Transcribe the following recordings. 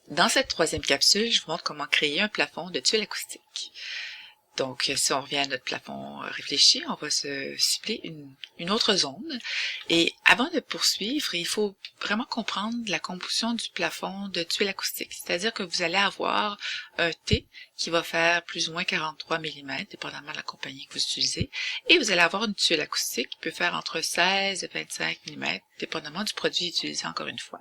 Dans cette troisième capsule, je vous montre comment créer un plafond de tuiles acoustiques. Donc, si on revient à notre plafond réfléchi, on va se cibler une autre zone. Et avant de poursuivre, il faut vraiment comprendre la composition du plafond de tuiles acoustiques. C'est-à-dire que vous allez avoir un T qui va faire plus ou moins 43 mm, dépendamment de la compagnie que vous utilisez. Et vous allez avoir une tuile acoustique qui peut faire entre 16 et 25 mm, dépendamment du produit utilisé encore une fois.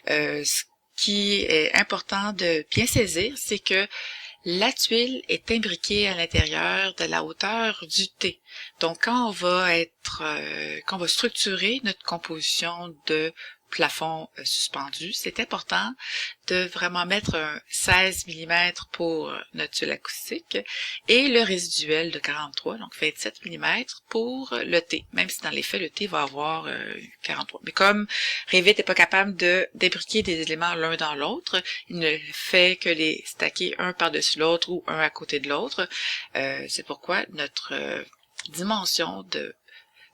Ce qui est important de bien saisir, c'est que la tuile est imbriquée à l'intérieur de la hauteur du T. Donc, quand on va structurer notre composition de plafond suspendu, c'est important de vraiment mettre un 16 mm pour notre tuile acoustique et le résiduel de 43, donc 27 mm pour le T, même si dans les faits, le T va avoir 43. Mais comme Revit n'est pas capable d'imbriquer des éléments l'un dans l'autre, il ne fait que les stacker un par-dessus l'autre ou un à côté de l'autre. C'est pourquoi notre dimension de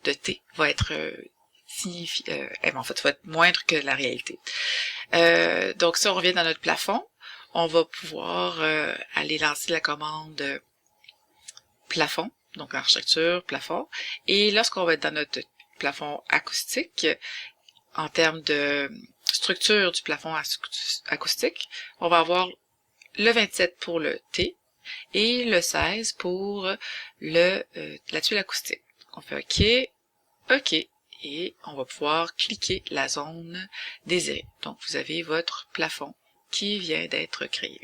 T va être va être moindre que la réalité. Donc, si on revient dans notre plafond, on va pouvoir aller lancer la commande plafond, donc architecture, plafond. Et lorsqu'on va être dans notre plafond acoustique, en termes de structure du plafond acoustique, on va avoir le 27 pour le T et le 16 pour la tuile acoustique. On fait OK, OK, et on va pouvoir cliquer la zone désirée. Donc, vous avez votre plafond qui vient d'être créé.